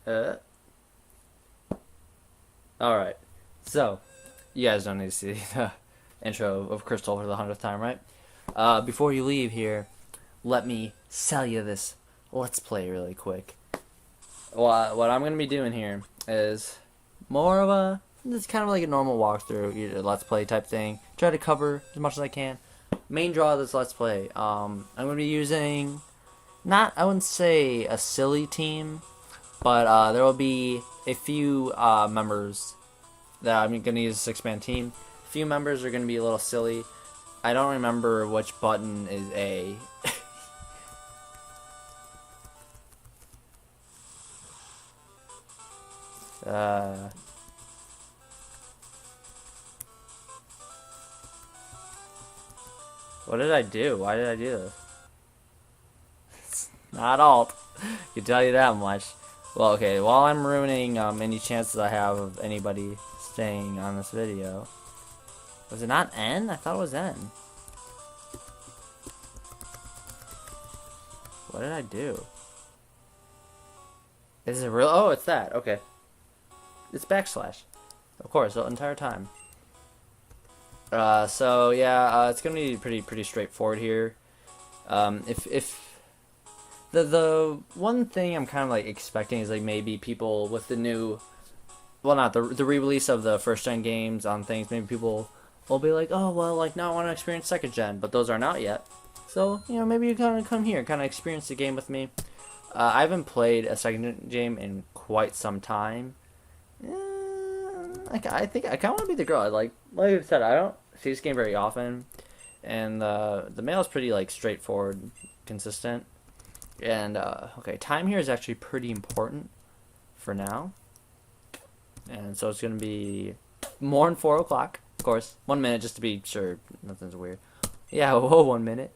Uh, Alright. So, you guys don't need to see the intro of Crystal for the 100th time, right? Before you leave here, let me sell you this Let's Play really quick. What I'm going to be doing here is more of a, it's kind of like a normal walkthrough, Let's Play type thing. Try to cover as much as I can. Main draw of this Let's Play, I'm going to be using, I wouldn't say a silly team, but there will be a few members that I'm going to use a six-man team. A few members are going to be a little silly. I don't remember which button is A. What did I do? Why did I do this? It's not alt. I can tell you that much. Well, okay, while I'm ruining any chances I have of anybody staying on this video. Was it not N? I thought it was N. What did I do? Is it real? Oh, it's that. Okay. It's backslash. Of course, the entire time. So yeah, it's gonna be pretty straightforward here. If the one thing I'm kind of like expecting is like maybe people with the new, well, not the re-release of the first gen games on things, maybe people will be like, oh well, like now I want to experience second gen, but those aren't out yet. So maybe you kind of come here, kind of experience the game with me. I haven't played a second gen game in quite some time. I think I kind of want to be the girl. Like I said, I don't see this game very often, and the male is pretty like straightforward, consistent. And okay, time here is actually pretty important for now, and so it's gonna be more than 4 o'clock, of course. 1 minute just to be sure nothing's weird. Yeah, whoa, 1 minute.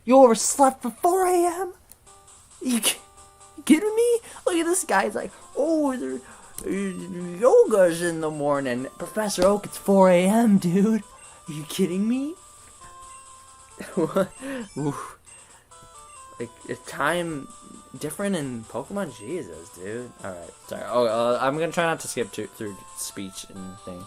You overslept for 4 a.m. You kidding me? Look at this guy. He's like, oh, yoga's in the morning. Professor Oak, it's 4 a.m., dude. Are you kidding me? Oof. Like, is time different in Pokemon? Jesus, dude. Alright, sorry. I'm gonna try not to skip through speech and thing.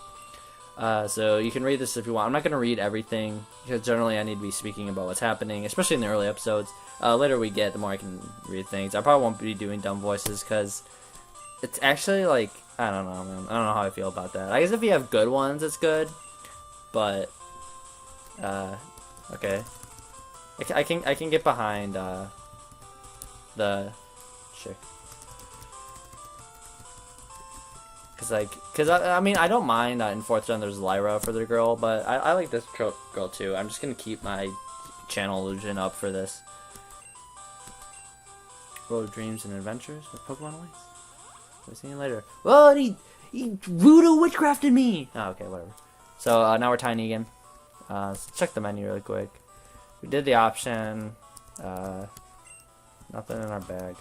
So you can read this if you want. I'm not gonna read everything, because generally I need to be speaking about what's happening, especially in the early episodes. Later we get, the more I can read things. I probably won't be doing dumb voices, because it's actually like, I don't know, man. I don't know how I feel about that. I guess if you have good ones, it's good. But, okay. I can get behind, the chick. Cause I mean, I don't mind in 4th gen there's Lyra for the girl, but I like this girl too. I'm just gonna keep my channel illusion up for this. Road of Dreams and Adventures with Pokemon Awaits. We'll see you later. Whoa, he voodoo witchcrafted me! Oh, okay, whatever. So, now we're tiny again. Let's check the menu really quick. We did the option. Nothing in our bag.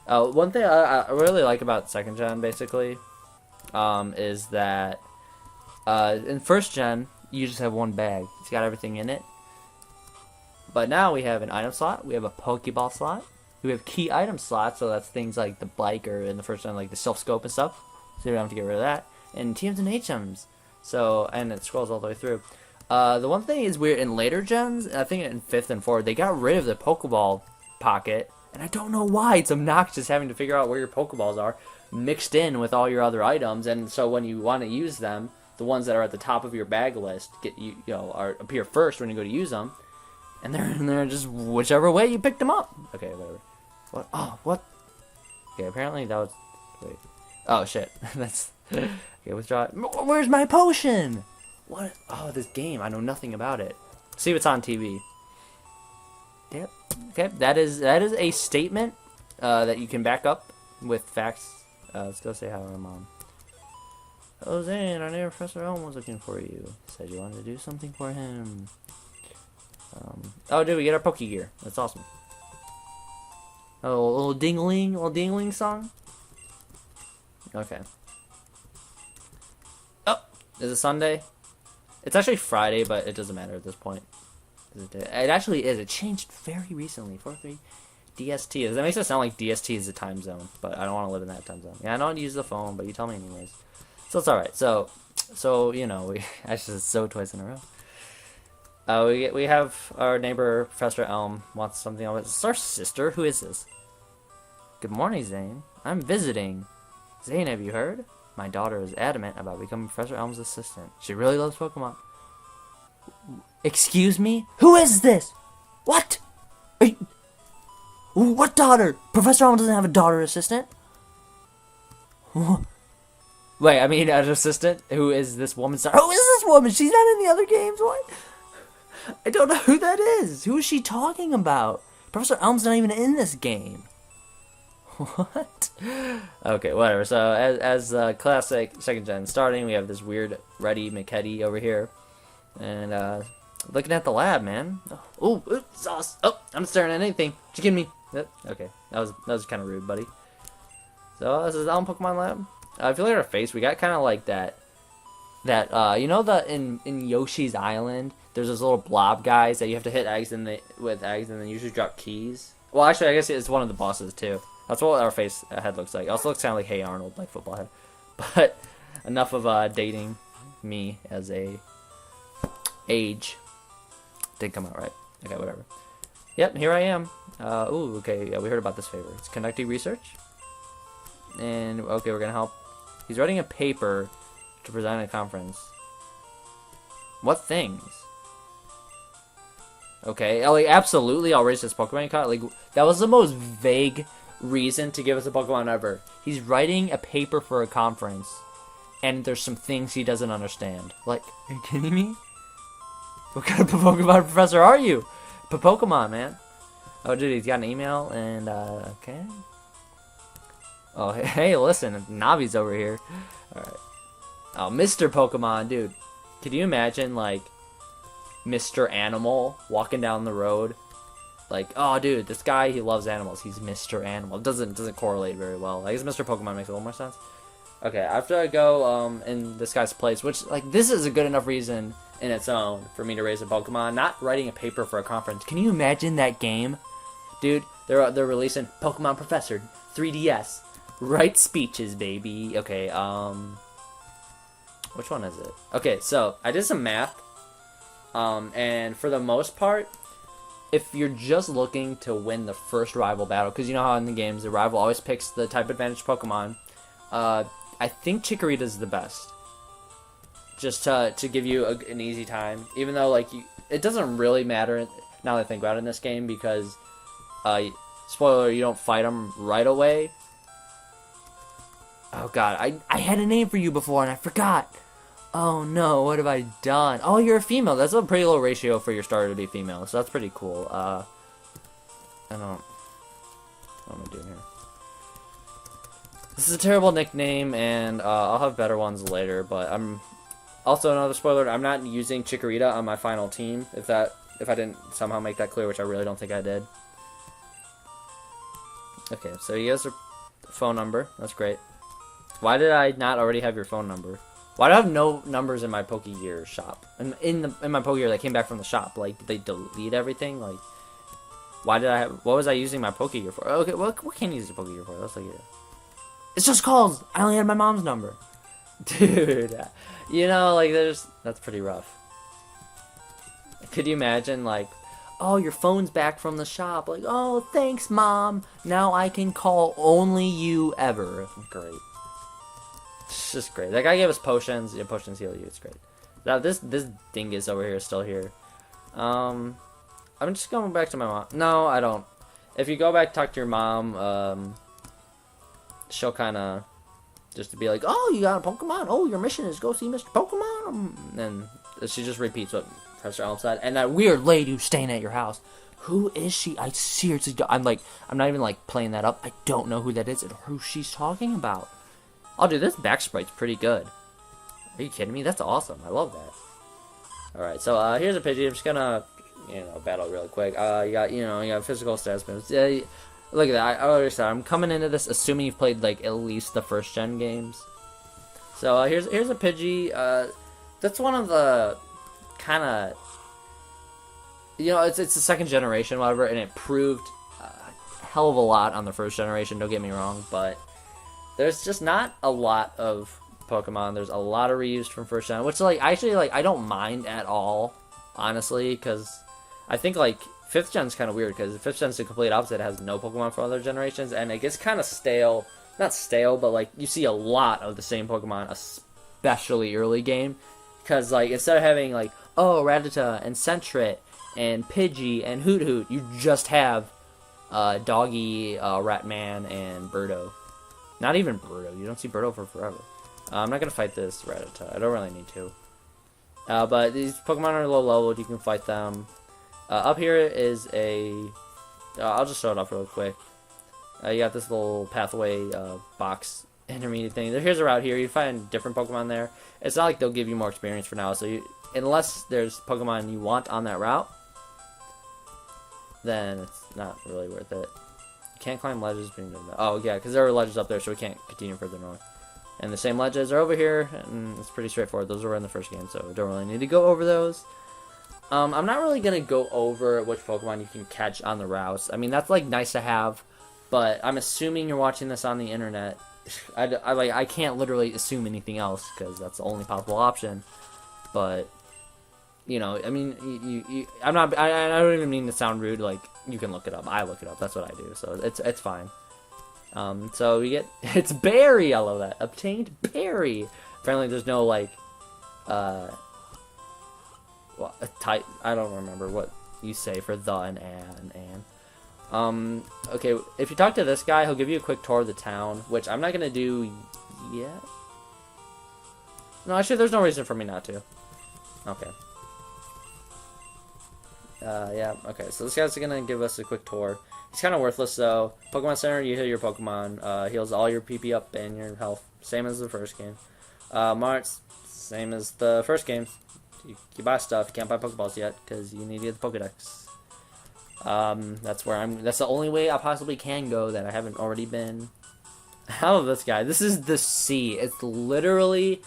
One thing I really like about 2nd gen, basically, is that in 1st gen, you just have one bag. It's got everything in it. But now we have an item slot, we have a Pokeball slot, we have key item slots, so that's things like the bike, or in the 1st gen, like the Self Scope and stuff. So we don't have to get rid of that. And TMs and HMs. So, and it scrolls all the way through. The one thing is weird, in later gens, I think in 5th and 4th, they got rid of the Pokeball pocket. And I don't know why. It's obnoxious having to figure out where your Pokeballs are mixed in with all your other items. And so when you want to use them, the ones that are at the top of your bag list appear first when you go to use them. And they're just whichever way you picked them up. Okay, whatever. What? Oh, what? Okay, apparently that was... Wait. Oh, shit. That's... Okay, withdraw. Where's my potion? What? Oh, this game. I know nothing about it. See what's on TV. Yep. Okay, that is a statement that you can back up with facts. Let's go say hi to our mom. Oh, Zane, our neighbor Professor Elm was looking for you. Said you wanted to do something for him. Oh, dude, we get our Poke Gear. That's awesome. Oh, a little ding-a-ling song? Okay. Oh, is it Sunday? It's actually Friday, but it doesn't matter at this point. It actually is. It changed very recently. 4-3. DST is. That makes it sound like DST is a time zone, but I don't want to live in that time zone. Yeah, I don't use the phone, but you tell me anyways. So it's alright. So you know, we actually it's so twice in a row. We have our neighbor Professor Elm wants something else. It's our sister. Who is this? Good morning, Zane. I'm visiting. Zane, have you heard? My daughter is adamant about becoming Professor Elm's assistant. She really loves Pokemon. Excuse me? Who is this? What? What daughter? Professor Elm doesn't have a daughter assistant? Wait, I mean an assistant? Who is this woman? Who is this woman? She's not in the other games? What? I don't know who that is. Who is she talking about? Professor Elm's not even in this game. What? Okay, whatever. So, as classic second gen starting, we have this weird Reddy McKetty over here. And, looking at the lab, man. Oh, sauce. Oh, I'm staring at anything. Did you kidding me? Okay, that was kind of rude, buddy. So, this is Elm Pokemon Lab. If you look at her face, we got kind of like that, you know, in Yoshi's Island, there's those little blob guys that you have to hit eggs with eggs and then usually drop keys. Well, actually, I guess it's one of the bosses, too. That's what our head looks like. It also looks kind of like Hey Arnold, like football head. But enough of dating me as a age. Didn't come out right. Okay, whatever. Yep, here I am. Ooh, okay, yeah, we heard about this favor. It's conducting research. And, okay, we're gonna help. He's writing a paper to present at a conference. What things? Okay, like, absolutely, I'll raise this Pokemon card. Like, that was the most vague reason to give us a Pokemon ever. He's writing a paper for a conference, and there's some things he doesn't understand. Like, are you kidding me? What kind of Pokemon professor are you? Pokemon, man. Oh, dude, he's got an email, and, okay. Oh, hey, listen, Navi's over here. Alright. Oh, Mr. Pokemon, dude. Could you imagine, like, Mr. Animal walking down the road? Like, oh, dude, this guy, he loves animals. He's Mr. Animal. It doesn't correlate very well. I guess Mr. Pokemon makes a little more sense. Okay, after I go in this guy's place, which, like, this is a good enough reason in its own for me to raise a Pokemon, not writing a paper for a conference. Can you imagine that game? Dude, they're releasing Pokemon Professor 3DS. Write speeches, baby. Okay, which one is it? Okay, so I did some math. And for the most part, if you're just looking to win the first rival battle, because you know how in the games the rival always picks the type advantage Pokemon, I think Chikorita's the best. Just to give you an easy time, even though like it doesn't really matter now that I think about it in this game because, spoiler, you don't fight them right away. Oh god, I had a name for you before and I forgot. Oh no, what have I done? Oh, you're a female. That's a pretty low ratio for your starter to be female, so that's pretty cool. I don't... What am I doing here? This is a terrible nickname, and I'll have better ones later, but I'm... Also, another spoiler, I'm not using Chikorita on my final team, if I didn't somehow make that clear, which I really don't think I did. Okay, so you guys are... Phone number, that's great. Why did I not already have your phone number? Why do I have no numbers in my Pokegear shop? In my Pokegear that came back from the shop, like, did they delete everything? Like, why did I have... What was I using my Pokegear for? Okay, what can you use the Pokegear for? Let's look at it. It's just calls! I only had my mom's number. Dude, you know, like, that's pretty rough. Could you imagine, like, oh, your phone's back from the shop. Like, oh, thanks, Mom. Now I can call only you ever. Great. It's just great. That guy gave us potions. Yeah, potions heal you. It's great. Now this dingus over here is still here. I'm just going back to my mom. No, I don't. If you go back talk to your mom, she'll kind of just be like, oh, you got a Pokemon. Oh, your mission is go see Mr. Pokemon. And she just repeats what Professor Elm said. And that weird lady who's staying at your house. Who is she? I seriously don't. I'm not even like playing that up. I don't know who that is or who she's talking about. Oh, dude, this back sprite's pretty good. Are you kidding me? That's awesome. I love that. Alright, so here's a Pidgey. I'm just gonna, battle really quick. You got physical stats moves. Look at that. I already said I'm coming into this assuming you've played like at least the first gen games. So here's a Pidgey. That's one of the kind of, it's the second generation, whatever, and it proved hell of a lot on the first generation, don't get me wrong, but there's just not a lot of Pokemon. There's a lot of reused from first gen, which like actually like I don't mind at all, honestly, because I think like fifth gen's kind of weird because fifth gen's the complete opposite. It has no Pokemon for other generations, and it gets kind of stale. Not stale, but like you see a lot of the same Pokemon, especially early game, because like instead of having like Rattata and Sentret and Pidgey and Hoot Hoot, you just have Doggy, Ratman, and Birdo. Not even Birdo. You don't see Birdo for forever. I'm not gonna fight this Rattata. I don't really need to. But these Pokemon are low leveled. You can fight them. Up here is a. I'll just show it off real quick. You got this little pathway box intermediate thing. Here's a route here. You find different Pokemon there. It's not like they'll give you more experience for now. So unless there's Pokemon you want on that route, then it's not really worth it. You can't climb ledges. Oh yeah, because there are ledges up there, so we can't continue further north. And the same ledges are over here, and it's pretty straightforward. Those were in the first game, so we don't really need to go over those. I'm not really gonna go over which Pokemon you can catch on the routes. I mean, that's like nice to have. But I'm assuming you're watching this on the internet. I can't literally assume anything else because that's the only possible option. But you know, I mean, I don't even mean to sound rude. Like you can look it up. I look it up. That's what I do. So it's fine. So we get it's berry. I love that. Obtained berry. Apparently, there's no like well, a type. I don't remember what you say for the and an. Okay, if you talk to this guy, he'll give you a quick tour of the town, which I'm not gonna do yet. No, actually, there's no reason for me not to. Okay. Yeah, okay, so this guy's gonna give us a quick tour. He's kind of worthless, though. Pokemon Center, you heal your Pokemon, heals all your PP up and your health, same as the first game. Marts, same as the first game. You buy stuff, you can't buy Pokeballs yet, because you need to get the Pokedex. That's the only way I possibly can go that I haven't already been. I love this guy. This is the sea. It's literally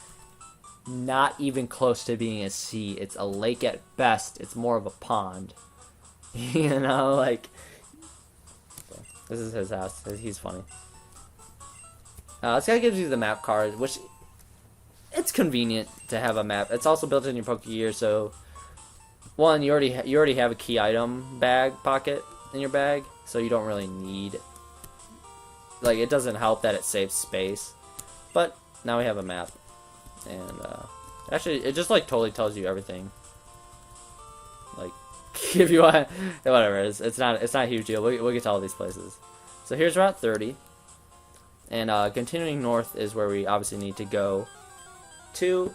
not even close to being a sea. It's a lake at best. It's more of a pond. You know, like, this is his house. He's funny. This guy gives you the map card, which it's convenient to have a map. It's also built in your Pokegear, so one, you already have a key item bag pocket in your bag, so you don't really need, like, it doesn't help that it saves space, but now we have a map, and actually it just like totally tells you everything. Like, if you want, whatever, it's not a huge deal. We'll get to all these places. So here's Route 30, and continuing north is where we obviously need to go to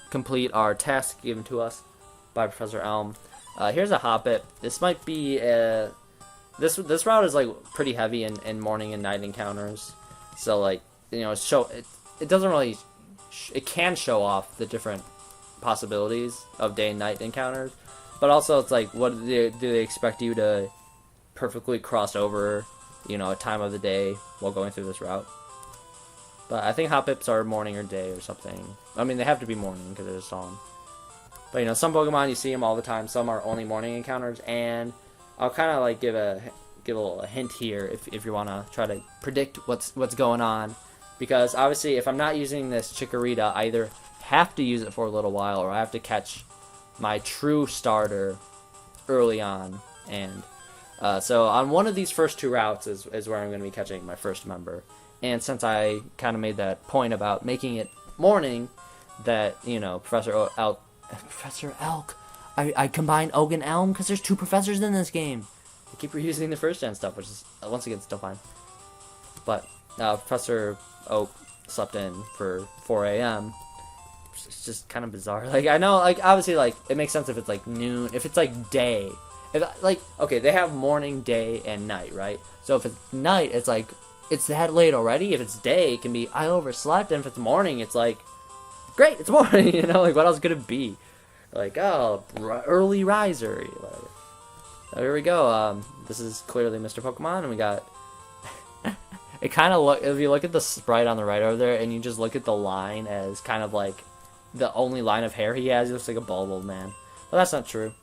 complete our task given to us by Professor Elm. Here's a Hoppip. This might be this route is like pretty heavy in morning and night encounters. So like, you know, it doesn't really it can show off the different possibilities of day and night encounters, but also it's like, what do they expect you to perfectly cross over, you know, a time of the day while going through this route? But I think Hoppips are morning or day or something. I mean, they have to be morning because they're just on. But, you know, some Pokemon, you see them all the time. Some are only morning encounters. And I'll kind of, like, give a little hint here if you want to try to predict what's going on. Because, obviously, if I'm not using this Chikorita, I either have to use it for a little while or I have to catch my true starter early on. And so on one of these first two routes is where I'm going to be catching my first member. And since I kind of made that point about making it morning, that, you know, Professor Elk. I combined Oak and Elm because there's two professors in this game. I keep reusing the first gen stuff, which is, once again, still fine. But Professor Oak slept in for 4 a.m. It's just kind of bizarre. Like, I know, like, obviously, like, it makes sense if it's, like, noon. If it's, like, day. If, like, okay, they have morning, day, and night, right? So if it's night, it's, like, it's that late already. If it's day, it can be, I overslept. And if it's morning, it's, like, great, it's morning, you know, like, what else could it be? Like, oh, early riser. So here we go. This is clearly Mr. Pokemon, and we got, it kind of if you look at the sprite on the right over there, and you just look at the line as kind of like the only line of hair he has, he looks like a bald old man. Well, that's not true.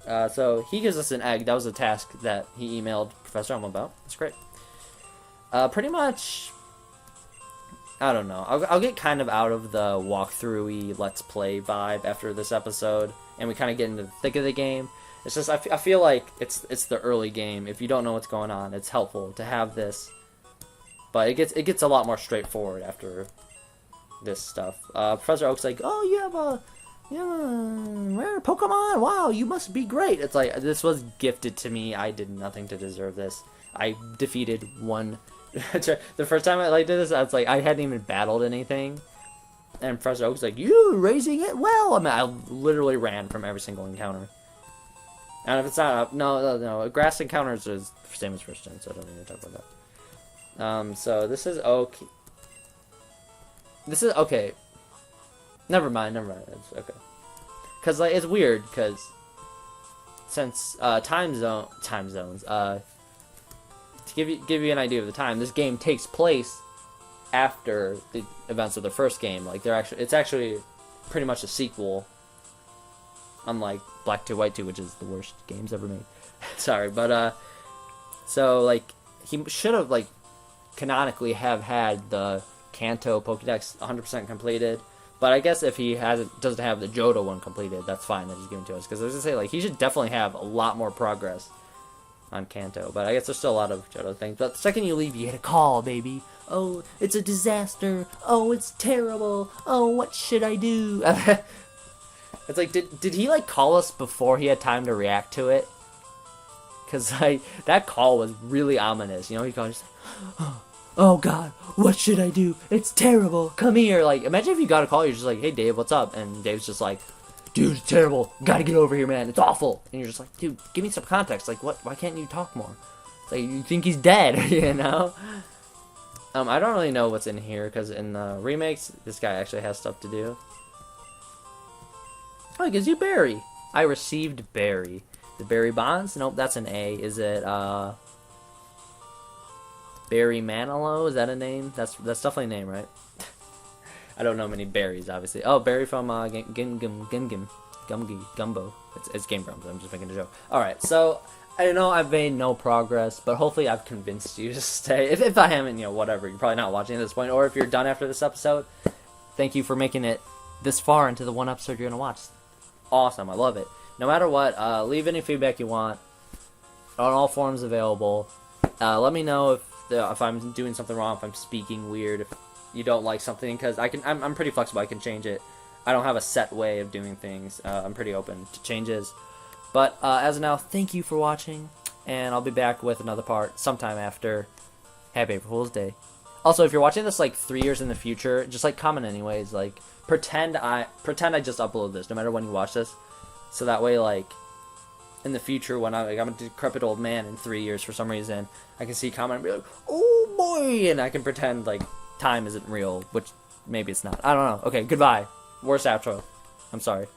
So he gives us an egg. That was a task that he emailed Professor Elmo about. That's great. Pretty much, I don't know. I'll get kind of out of the walkthrough-y Let's Play vibe after this episode, and we kind of get into the thick of the game. It's just I feel like it's the early game. If you don't know what's going on, it's helpful to have this. But it gets a lot more straightforward after this stuff. Professor Oak's like, oh, you have a rare Pokemon. Wow, you must be great. It's like, this was gifted to me. I did nothing to deserve this. I defeated one. The first time I did this, I was like, I hadn't even battled anything. And Professor Oak's like, you raising it well. I mean, I literally ran from every single encounter. And if it's not up, no. Grass encounters is the same as first gen, so I don't need to talk about that. So this is okay. This is okay. Never mind. It's okay. Cause like it's weird, cause since time zones, to give you an idea of the time, this game takes place after the events of the first game. Like it's actually pretty much a sequel. Unlike Black 2 White 2, which is the worst games ever made. Sorry, but so like he should have like canonically have had the Kanto Pokédex 100% completed. But I guess if he doesn't have the Johto one completed, that's fine that he's given to us. Because I was gonna say like he should definitely have a lot more progress on Kanto. But I guess there's still a lot of Johto things. But the second you leave, you get a call, baby. Oh, it's a disaster. Oh, it's terrible. Oh, what should I do? It's like, did he like call us before he had time to react to it? Cause like that call was really ominous. You know, he called just like, oh god, what should I do? It's terrible. Come here. Like, imagine if you got a call, you're just like, hey Dave, what's up? And Dave's just like, dude, it's terrible. Gotta get over here, man. It's awful. And you're just like, dude, give me some context. Like, what? Why can't you talk more? It's like you think he's dead, you know? I don't really know what's in here because in the remakes, this guy actually has stuff to do. Oh, it gives you Berry. I received Berry. The Berry Bonds? Nope, that's an A. Is it, Barry Manilow? Is that a name? That's definitely a name, right? I don't know many berries, obviously. Oh, Barry from, Gumbo. It's Game Grumps. I'm just making a joke. Alright, so, I know I've made no progress, but hopefully I've convinced you to stay. If I haven't, whatever. You're probably not watching at this point. Or if you're done after this episode, thank you for making it this far into the one episode you're going to watch. Awesome, I love it. No matter what, leave any feedback you want on all forums available. Let me know if I'm doing something wrong, if I'm speaking weird, if you don't like something, because I'm pretty flexible. I can change it. I don't have a set way of doing things. I'm pretty open to changes. But as of now, thank you for watching, and I'll be back with another part sometime after. Happy April Fool's Day. Also, if you're watching this like 3 years in the future, just like comment anyways. Like pretend I just upload this, no matter when you watch this, so that way like in the future when I'm a decrepit old man in 3 years for some reason, I can see comment and be like, oh boy, and I can pretend like time isn't real, which maybe it's not. I don't know. Okay, goodbye. Worst outro. I'm sorry.